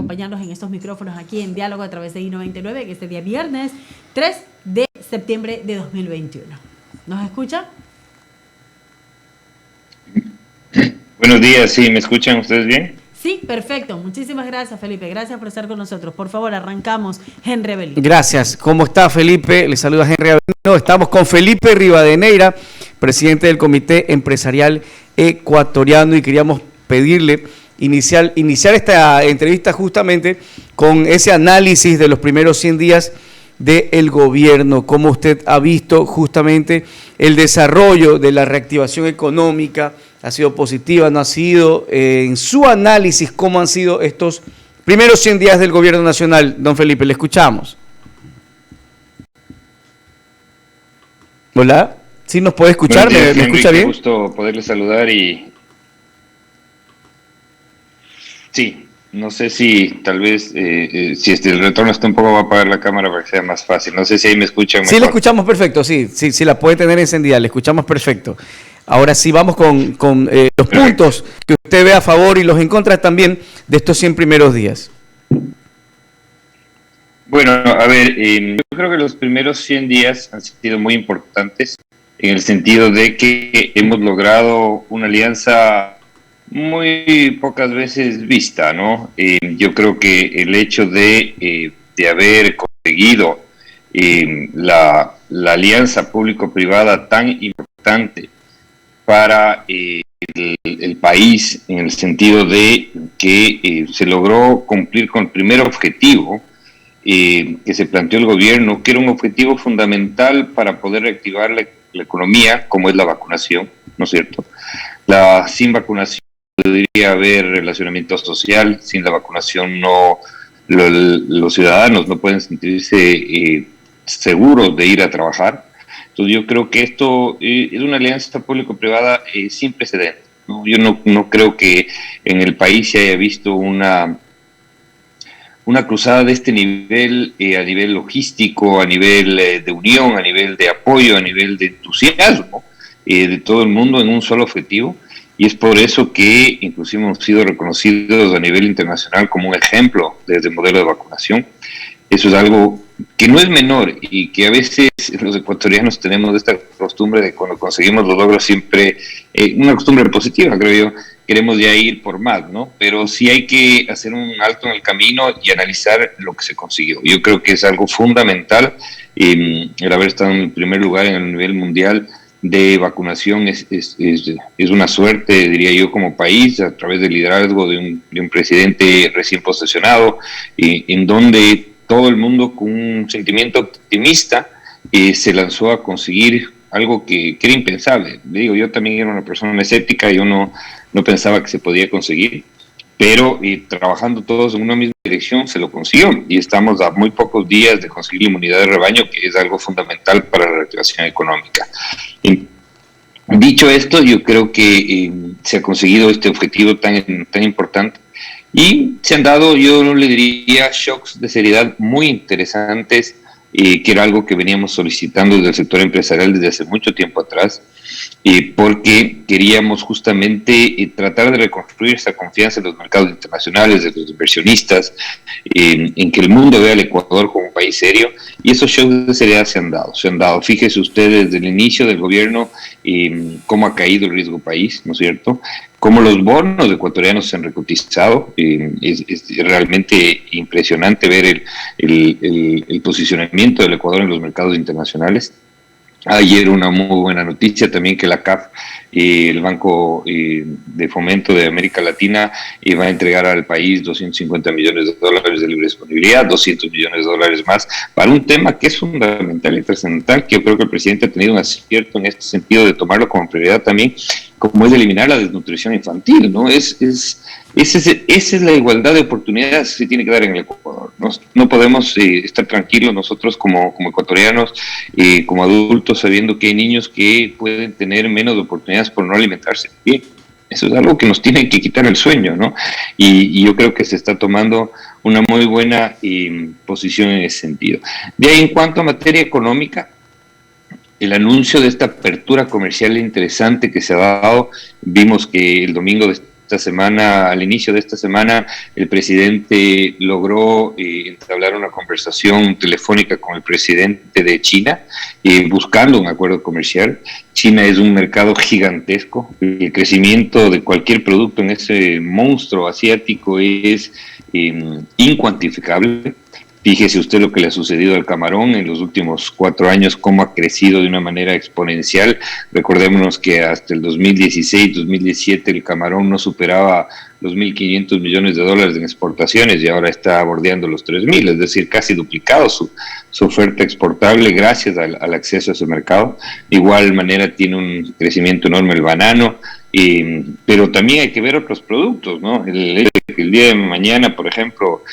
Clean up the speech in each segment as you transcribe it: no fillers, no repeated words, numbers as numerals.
acompañarnos en estos micrófonos aquí en Diálogo a través de I99 en este día viernes 3 de septiembre de 2021. ¿Nos escucha? Buenos días, ¿sí? ¿Me escuchan ustedes bien? Sí, perfecto. Muchísimas gracias, Felipe. Gracias por estar con nosotros. Por favor, arrancamos. Henry Avelino. Gracias. ¿Cómo está, Felipe? Le saluda Henry Avelino. Estamos con Felipe Rivadeneira, presidente del Comité Empresarial Ecuatoriano, y queríamos pedirle iniciar esta entrevista justamente con ese análisis de los primeros 100 días del gobierno. ¿Cómo usted ha visto justamente el desarrollo de la reactivación económica? ¿Ha sido positiva? ¿No ha sido? En su análisis, ¿cómo han sido estos primeros 100 días del gobierno nacional? Don Felipe, le escuchamos. Hola, ¿sí nos puede escuchar? Días, ¿Me escucha bien? Un gusto poderle saludar y... Sí, no sé si tal vez, si el retorno está un poco, va a apagar la cámara para que sea más fácil. No sé si ahí me escuchan mejor. Sí, le escuchamos perfecto, sí, la puede tener encendida, le escuchamos perfecto. Ahora sí, vamos con los puntos que usted ve a favor y los en contra también de estos 100 primeros días. Bueno, a ver, yo creo que los primeros 100 días han sido muy importantes en el sentido de que hemos logrado una alianza muy pocas veces vista, ¿no? Yo creo que el hecho de haber conseguido la alianza público-privada tan importante para el país, en el sentido de que se logró cumplir con el primer objetivo que se planteó el gobierno, que era un objetivo fundamental para poder reactivar la economía, como es la vacunación, ¿no es cierto? Sin vacunación no podría haber relacionamiento social, sin la vacunación los ciudadanos no pueden sentirse seguros de ir a trabajar. Entonces yo creo que esto es una alianza público-privada sin precedentes, ¿no? Yo no creo que en el país se haya visto una cruzada de este nivel, a nivel logístico, a nivel de unión, a nivel de apoyo, a nivel de entusiasmo de todo el mundo en un solo objetivo. Y es por eso que inclusive hemos sido reconocidos a nivel internacional como un ejemplo desde el modelo de vacunación. Eso es algo que no es menor y que a veces los ecuatorianos tenemos esta costumbre de cuando conseguimos los logros siempre, una costumbre positiva, creo yo, queremos ya ir por más, ¿no? Pero sí hay que hacer un alto en el camino y analizar lo que se consiguió. Yo creo que es algo fundamental, el haber estado en el primer lugar en el nivel mundial de vacunación es una suerte, diría yo, como país, a través del liderazgo de un presidente recién posesionado, en donde todo el mundo con un sentimiento optimista se lanzó a conseguir algo que era impensable. Digo, yo también era una persona escéptica, yo no pensaba que se podía conseguir, pero trabajando todos en una misma dirección se lo consiguió y estamos a muy pocos días de conseguir la inmunidad de rebaño, que es algo fundamental para la reactivación económica. Dicho esto, yo creo que se ha conseguido este objetivo tan importante y se han dado, yo le diría, shocks de seriedad muy interesantes, que era algo que veníamos solicitando desde el sector empresarial desde hace mucho tiempo atrás, porque queríamos justamente tratar de reconstruir esa confianza en los mercados internacionales, de los inversionistas, en que el mundo vea al Ecuador como un país serio, y esos shocks de seriedad se han dado. Fíjese usted desde el inicio del gobierno cómo ha caído el riesgo país, ¿no es cierto?, cómo los bonos ecuatorianos se han recotizado. Es realmente impresionante ver el posicionamiento del Ecuador en los mercados internacionales. Ayer una muy buena noticia también, que la CAF, el Banco de Fomento de América Latina, va a entregar al país $250 millones de libre disponibilidad, $200 millones más, para un tema que es fundamental y trascendental, que yo creo que el presidente ha tenido un acierto en este sentido de tomarlo como prioridad también, como es eliminar la desnutrición infantil, ¿no? Esa es la igualdad de oportunidades que se tiene que dar en el Ecuador. No podemos estar tranquilos nosotros como ecuatorianos, como adultos, sabiendo que hay niños que pueden tener menos oportunidades por no alimentarse bien. Eso es algo que nos tiene que quitar el sueño, ¿no? Y yo creo que se está tomando una muy buena posición en ese sentido. De ahí, en cuanto a materia económica, el anuncio de esta apertura comercial interesante que se ha dado, vimos que el domingo Esta semana, al inicio de esta semana, el presidente logró entablar una conversación telefónica con el presidente de China, buscando un acuerdo comercial. China es un mercado gigantesco. El crecimiento de cualquier producto en ese monstruo asiático es incuantificable. Fíjese usted lo que le ha sucedido al camarón en los últimos 4 años, cómo ha crecido de una manera exponencial. Recordémonos que hasta el 2016, 2017 el camarón no superaba los $1.500 millones en exportaciones y ahora está bordeando los 3.000, es decir, casi duplicado su oferta exportable gracias al acceso a ese mercado. De igual manera tiene un crecimiento enorme el banano, pero también hay que ver otros productos, ¿no? El día de mañana, por ejemplo,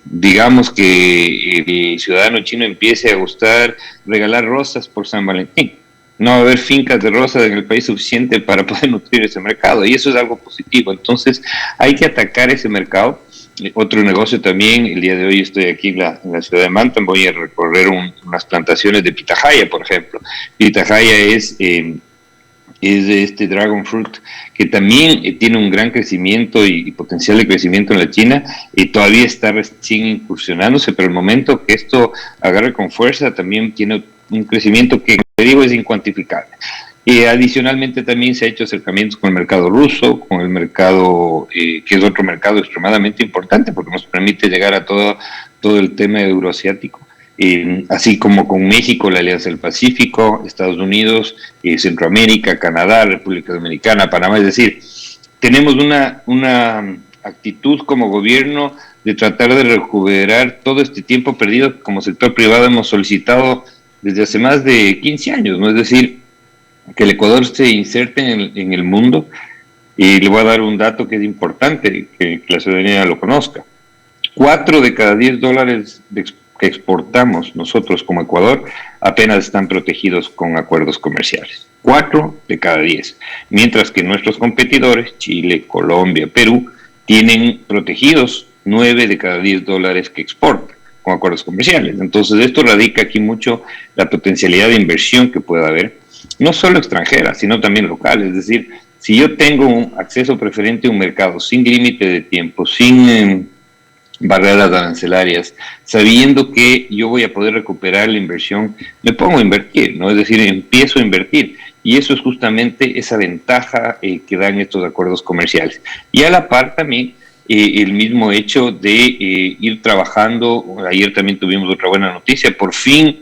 digamos que el ciudadano chino empiece a gustar regalar rosas por San Valentín. No va a haber fincas de rosas en el país suficiente para poder nutrir ese mercado, y eso es algo positivo. Entonces hay que atacar ese mercado. Otro negocio también, el día de hoy estoy aquí en la ciudad de Manta, voy a recorrer unas plantaciones de pitahaya, por ejemplo. Pitahaya es de este dragon fruit que también tiene un gran crecimiento y potencial de crecimiento en la China, y todavía está recién incursionándose, pero el momento que esto agarre con fuerza también tiene un crecimiento que, te digo, es incuantificable. Y adicionalmente también se ha hecho acercamientos con el mercado ruso, con el mercado, que es otro mercado extremadamente importante porque nos permite llegar a todo el tema euroasiático. Así como con México, la Alianza del Pacífico, Estados Unidos, Centroamérica, Canadá, República Dominicana, Panamá. Es decir, tenemos una actitud como gobierno de tratar de recuperar todo este tiempo perdido que como sector privado hemos solicitado desde hace más de 15 años, ¿no? Es decir, que el Ecuador se inserte en el mundo, y le voy a dar un dato que es importante, que la ciudadanía lo conozca. 4 de cada 10 dólares que exportamos nosotros como Ecuador apenas están protegidos con acuerdos comerciales. 4 de cada 10. Mientras que nuestros competidores, Chile, Colombia, Perú, tienen protegidos 9 de cada 10 dólares que exportan con acuerdos comerciales. Entonces esto radica aquí mucho la potencialidad de inversión que pueda haber, no solo extranjera, sino también local. Es decir, si yo tengo un acceso preferente a un mercado sin límite de tiempo, sin barreras arancelarias, sabiendo que yo voy a poder recuperar la inversión, me pongo a invertir, ¿no? Es decir, empiezo a invertir, y eso es justamente esa ventaja que dan estos acuerdos comerciales. Y a la par también el mismo hecho de ir trabajando. Ayer también tuvimos otra buena noticia, por fin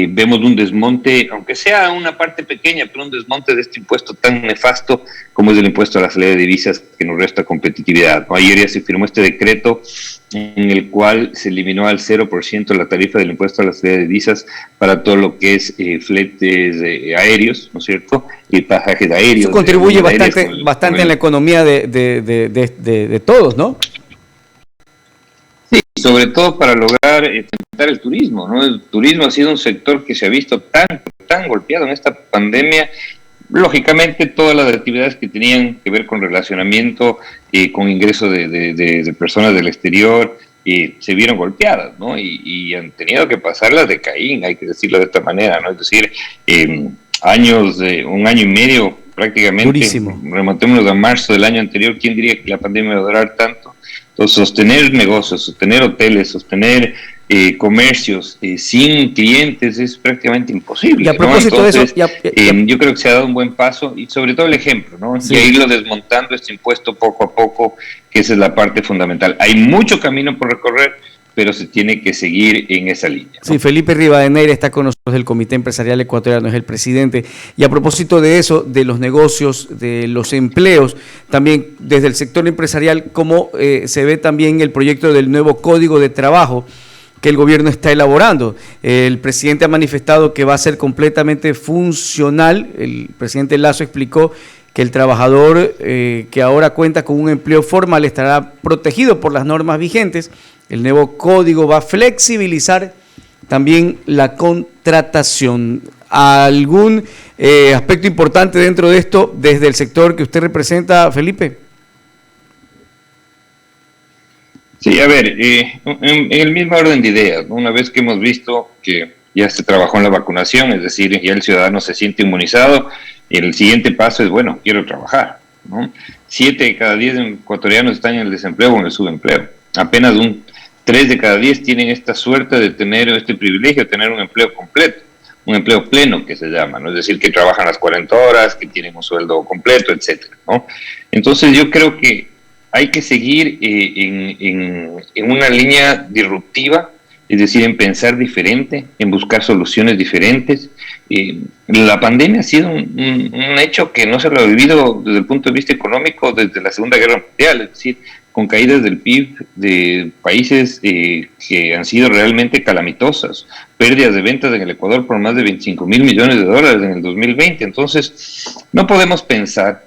vemos un desmonte, aunque sea una parte pequeña, pero un desmonte de este impuesto tan nefasto como es el impuesto a la salida de divisas, que nos resta competitividad, ¿no? Ayer ya se firmó este decreto en el cual se eliminó al 0% la tarifa del impuesto a la salida de divisas para todo lo que es fletes aéreos, ¿no es cierto? Y pasajes aéreos. Eso contribuye bastante en la economía de todos, ¿no? Sí, sobre todo para lograr fomentar el turismo, ¿no? El turismo ha sido un sector que se ha visto tan golpeado en esta pandemia. Lógicamente, todas las actividades que tenían que ver con relacionamiento, con ingreso de personas del exterior, se vieron golpeadas, ¿no? Y han tenido que pasarlas de Caín, hay que decirlo de esta manera, ¿no? Es decir, un año y medio prácticamente. Durísimo. Remontémonos a marzo del año anterior, ¿quién diría que la pandemia va a durar tanto? Entonces, sostener negocios, sostener hoteles, sostener comercios sin clientes es prácticamente imposible. Y a propósito, ¿no? Entonces, de eso, yo creo que se ha dado un buen paso, y sobre todo el ejemplo, ¿no? Sí. Y irlo desmontando este impuesto poco a poco, que esa es la parte fundamental. Hay mucho camino por recorrer, pero se tiene que seguir en esa línea, ¿no? Sí, Felipe Rivadeneira está con nosotros del Comité Empresarial Ecuatoriano, es el presidente. Y a propósito de eso, de los negocios, de los empleos, también desde el sector empresarial, cómo se ve también el proyecto del nuevo Código de Trabajo que el gobierno está elaborando. El presidente ha manifestado que va a ser completamente funcional. El presidente Lasso explicó que el trabajador que ahora cuenta con un empleo formal estará protegido por las normas vigentes. El nuevo código va a flexibilizar también la contratación. ¿Algún aspecto importante dentro de esto desde el sector que usted representa, Felipe? Sí, a ver, en el mismo orden de ideas, ¿no? Una vez que hemos visto que ya se trabajó en la vacunación, es decir, ya el ciudadano se siente inmunizado, el siguiente paso es, bueno, quiero trabajar. ¿no? 7 de cada 10 ecuatorianos están en el desempleo o en el subempleo. Apenas 3 de cada 10 tienen esta suerte de tener este privilegio de tener un empleo completo, un empleo pleno que se llama, ¿no? Es decir, que trabajan las 40 horas, que tienen un sueldo completo, etcétera, ¿no? Entonces yo creo que hay que seguir en una línea disruptiva, es decir, en pensar diferente, en buscar soluciones diferentes. La pandemia ha sido un hecho que no se lo ha vivido desde el punto de vista económico desde la Segunda Guerra Mundial, es decir, con caídas del PIB de países que han sido realmente calamitosas, pérdidas de ventas en el Ecuador por más de 25 mil millones de dólares en el 2020. Entonces, no podemos pensar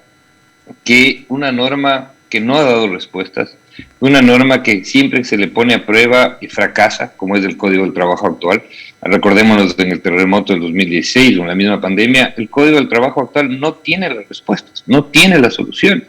que una norma que no ha dado respuestas, una norma que siempre se le pone a prueba y fracasa, como es el Código del Trabajo actual. Recordémonos en el terremoto del 2016 o en la misma pandemia, el Código del Trabajo actual no tiene las respuestas, no tiene las soluciones.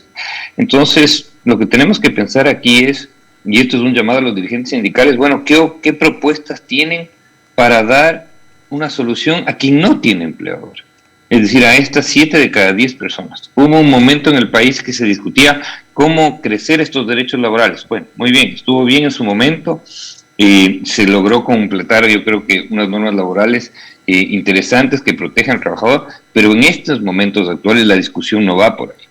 Entonces, lo que tenemos que pensar aquí es, y esto es un llamado a los dirigentes sindicales, bueno, ¿qué propuestas tienen para dar una solución a quien no tiene empleo ahora? Es decir, a estas 7 de cada 10 personas. Hubo un momento en el país que se discutía cómo crecer estos derechos laborales. Bueno, muy bien, estuvo bien en su momento, se logró completar, yo creo que unas normas laborales interesantes que protejan al trabajador, pero en estos momentos actuales la discusión no va por ahí.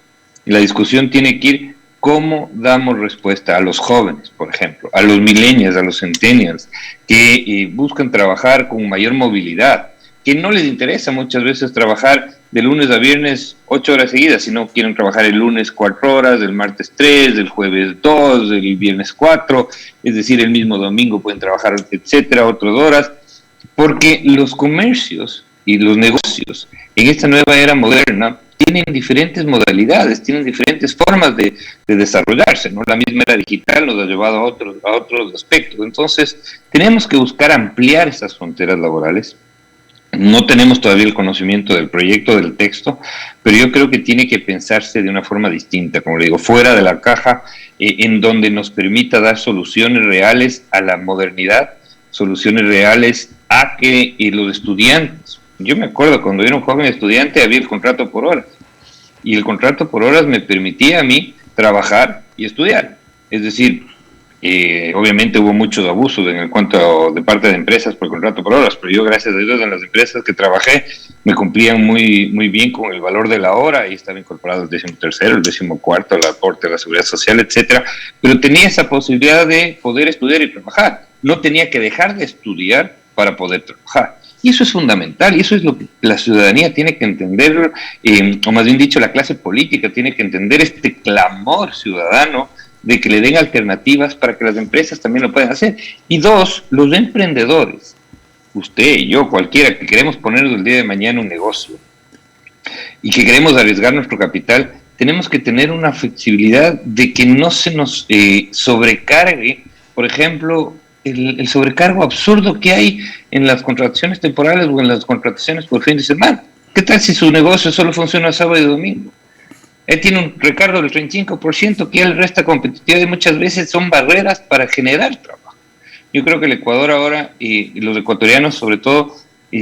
La discusión tiene que ir cómo damos respuesta a los jóvenes, por ejemplo, a los millennials, a los centennials, que buscan trabajar con mayor movilidad, que no les interesa muchas veces trabajar de lunes a viernes 8 horas seguidas, sino quieren trabajar el lunes 4 horas, el martes 3, el jueves 2, el viernes 4, es decir, el mismo domingo pueden trabajar, etcétera, otras horas, porque los comercios y los negocios en esta nueva era moderna tienen diferentes modalidades, tienen diferentes formas de desarrollarse, ¿no? La misma era digital nos ha llevado a otros aspectos. Entonces, tenemos que buscar ampliar esas fronteras laborales. No tenemos todavía el conocimiento del proyecto, del texto, pero yo creo que tiene que pensarse de una forma distinta, como le digo, fuera de la caja, en donde nos permita dar soluciones reales a la modernidad, soluciones reales a que los estudiantes. Yo me acuerdo cuando era un joven estudiante había el contrato por horas, y el contrato por horas me permitía a mí trabajar y estudiar. Es decir, obviamente hubo muchos abusos en el cuanto de parte de empresas por contrato por horas, pero yo, gracias a Dios, en las empresas que trabajé me cumplían muy, muy bien con el valor de la hora, y estaba incorporado el 13º, el 14º, el aporte de la seguridad social, etcétera, pero tenía esa posibilidad de poder estudiar y trabajar. No tenía que dejar de estudiar para poder trabajar. Y eso es fundamental, y eso es lo que la ciudadanía tiene que entender, o más bien dicho, la clase política tiene que entender este clamor ciudadano de que le den alternativas para que las empresas también lo puedan hacer. Y dos, los emprendedores, usted y yo, cualquiera que queremos poner el día de mañana un negocio y que queremos arriesgar nuestro capital, tenemos que tener una flexibilidad de que no se nos sobrecargue, por ejemplo, el sobrecargo absurdo que hay en las contrataciones temporales o en las contrataciones por fin de semana. ¿Qué tal si su negocio solo funciona sábado y domingo? Él tiene un recargo del 35% que él resta competitividad, y muchas veces son barreras para generar trabajo. Yo creo que el Ecuador ahora, y los ecuatorianos sobre todo,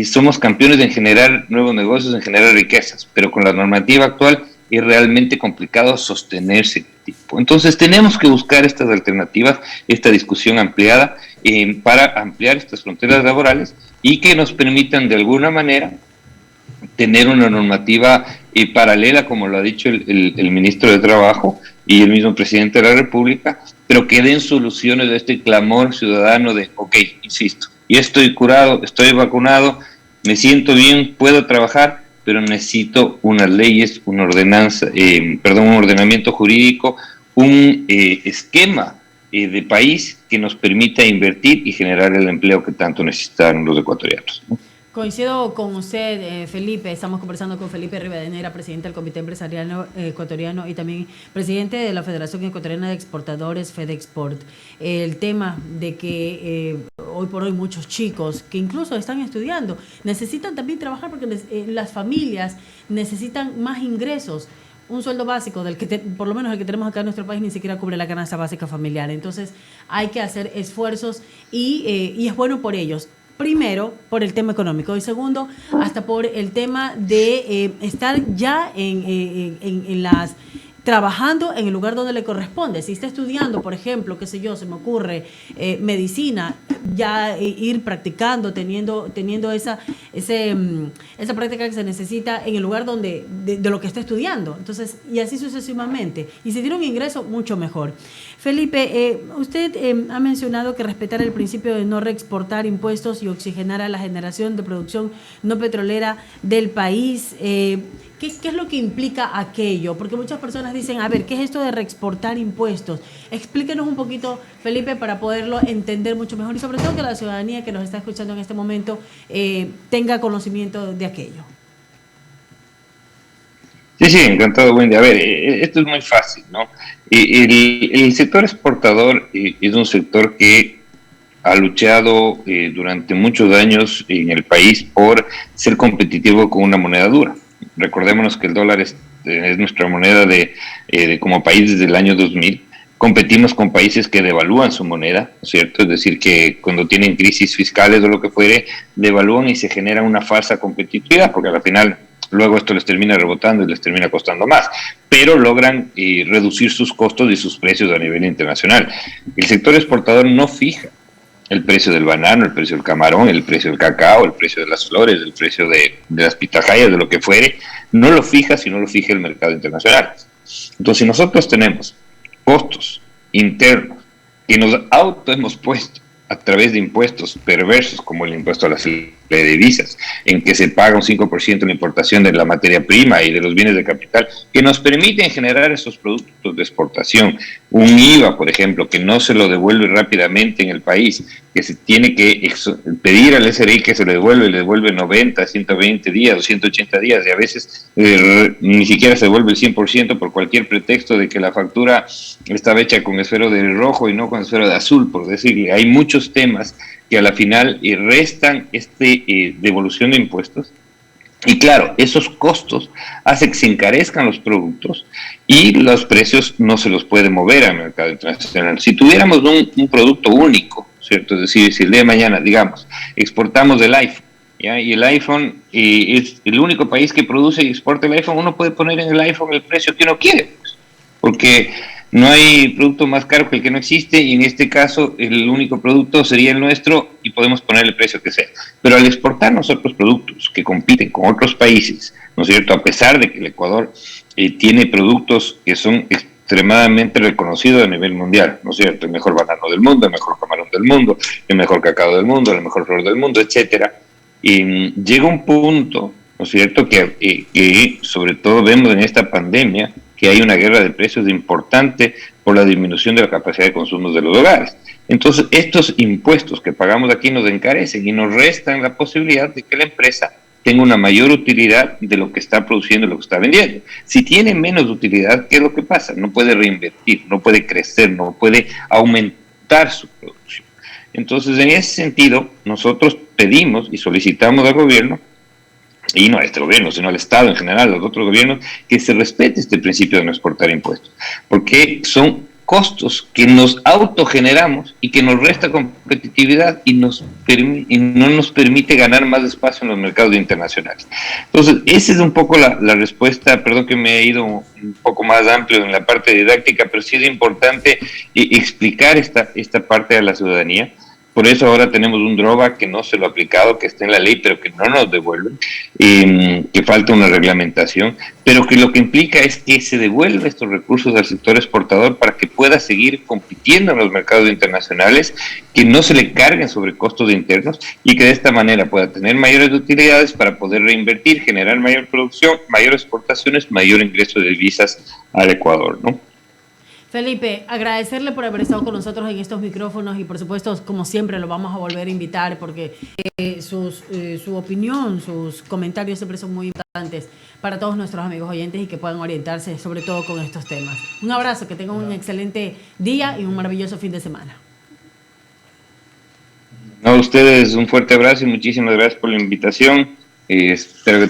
somos campeones en generar nuevos negocios, en generar riquezas, pero con la normativa actual es realmente complicado sostenerse ese tipo. Entonces tenemos que buscar estas alternativas, esta discusión ampliada, para ampliar estas fronteras laborales y que nos permitan de alguna manera tener una normativa paralela, como lo ha dicho el ministro de Trabajo y el mismo presidente de la República, pero que den soluciones a este clamor ciudadano de, ok, insisto, ya estoy curado, estoy vacunado, me siento bien, puedo trabajar, pero necesito unas leyes, una ordenanza, un ordenamiento jurídico, un esquema de país que nos permita invertir y generar el empleo que tanto necesitan los ecuatorianos, ¿no? Coincido con usted, Felipe. Estamos conversando con Felipe Rivadeneira, presidente del Comité Empresarial Ecuatoriano y también presidente de la Federación Ecuatoriana de Exportadores, FEDEXPORT. El tema de que hoy por hoy muchos chicos que incluso están estudiando necesitan también trabajar porque las familias necesitan más ingresos. Un sueldo básico, del que por lo menos el que tenemos acá en nuestro país, ni siquiera cubre la canasta básica familiar. Entonces hay que hacer esfuerzos y es bueno por ellos. Primero, por el tema económico, y segundo, hasta por el tema de estar ya en las trabajando en el lugar donde le corresponde. Si está estudiando, por ejemplo, qué sé yo, se me ocurre, medicina, ya ir practicando, teniendo esa práctica que se necesita en el lugar donde de lo que está estudiando. Entonces, y así sucesivamente. Y si tiene un ingreso, mucho mejor. Felipe, usted ha mencionado que respetar el principio de no reexportar impuestos y oxigenar a la generación de producción no petrolera del país. ¿Qué es lo que implica aquello? Porque muchas personas dicen, a ver, ¿qué es esto de reexportar impuestos? Explíquenos un poquito, Felipe, para poderlo entender mucho mejor y sobre todo que la ciudadanía que nos está escuchando en este momento tenga conocimiento de aquello. Sí, encantado, buen día. A ver, esto es muy fácil, ¿no? El sector exportador es un sector que ha luchado durante muchos años en el país por ser competitivo con una moneda dura. Recordémonos que el dólar es nuestra moneda de como país desde el año 2000. Competimos con países que devalúan su moneda, ¿cierto? Es decir, que cuando tienen crisis fiscales o lo que fuere, devalúan y se genera una falsa competitividad, porque al final luego esto les termina rebotando y les termina costando más, pero logran reducir sus costos y sus precios a nivel internacional. El sector exportador no fija el precio del banano, el precio del camarón, el precio del cacao, el precio de las flores, el precio de las pitahayas, de lo que fuere, no lo fija si no lo fija el mercado internacional. Entonces, si nosotros tenemos costos internos que nos auto hemos puesto a través de impuestos perversos como el impuesto a las divisas, en que se paga un 5% en la importación de la materia prima y de los bienes de capital, que nos permiten generar esos productos de exportación. Un IVA, por ejemplo, que no se lo devuelve rápidamente en el país, que se tiene que pedir al SRI que se le devuelve 90, 120 días o 180 días, y a veces ni siquiera se devuelve el 100% por cualquier pretexto de que la factura estaba hecha con esfero de rojo y no con esfero de azul, por decirle. Hay muchos temas que a la final restan devolución de impuestos. Y claro, esos costos hacen que se encarezcan los productos y los precios no se los puede mover al mercado internacional. Si tuviéramos un producto único, ¿cierto? Es decir, si el día de mañana, digamos, exportamos el iPhone, ¿ya? Y el iPhone es el único país que produce y exporta el iPhone, uno puede poner en el iPhone el precio que uno quiere, pues, porque no hay producto más caro que el que no existe, y en este caso el único producto sería el nuestro y podemos poner el precio que sea. Pero al exportar nosotros productos que compiten con otros países, ¿no es cierto? A pesar de que el Ecuador tiene productos que son extremadamente reconocidos a nivel mundial, ¿no es cierto? El mejor banano del mundo, el mejor camarón del mundo, el mejor cacao del mundo, la mejor flor del mundo, etcétera. Llega un punto, ¿no es cierto?, que sobre todo vemos en esta pandemia, que hay una guerra de precios importante por la disminución de la capacidad de consumo de los hogares. Entonces, estos impuestos que pagamos aquí nos encarecen y nos restan la posibilidad de que la empresa tenga una mayor utilidad de lo que está produciendo y lo que está vendiendo. Si tiene menos utilidad, ¿qué es lo que pasa? No puede reinvertir, no puede crecer, no puede aumentar su producción. Entonces, en ese sentido, nosotros pedimos y solicitamos al gobierno, y no a este gobierno, sino al Estado en general, a los otros gobiernos, que se respete este principio de no exportar impuestos, porque son costos que nos autogeneramos y que nos resta competitividad y no nos permite ganar más espacio en los mercados internacionales. Entonces, esa es un poco la respuesta. Perdón que me he ido un poco más amplio en la parte didáctica, pero sí es importante explicar esta parte a la ciudadanía. Por eso ahora tenemos un drawback que no se lo ha aplicado, que está en la ley, pero que no nos devuelven, que falta una reglamentación, pero que lo que implica es que se devuelvan estos recursos al sector exportador para que pueda seguir compitiendo en los mercados internacionales, que no se le carguen sobre costos internos y que de esta manera pueda tener mayores utilidades para poder reinvertir, generar mayor producción, mayores exportaciones, mayor ingreso de divisas al Ecuador, ¿no? Felipe, agradecerle por haber estado con nosotros en estos micrófonos y por supuesto, como siempre, lo vamos a volver a invitar porque su opinión, sus comentarios siempre son muy importantes para todos nuestros amigos oyentes y que puedan orientarse sobre todo con estos temas. Un abrazo, que tengan un excelente día y un maravilloso fin de semana. A ustedes un fuerte abrazo y muchísimas gracias por la invitación. Espero que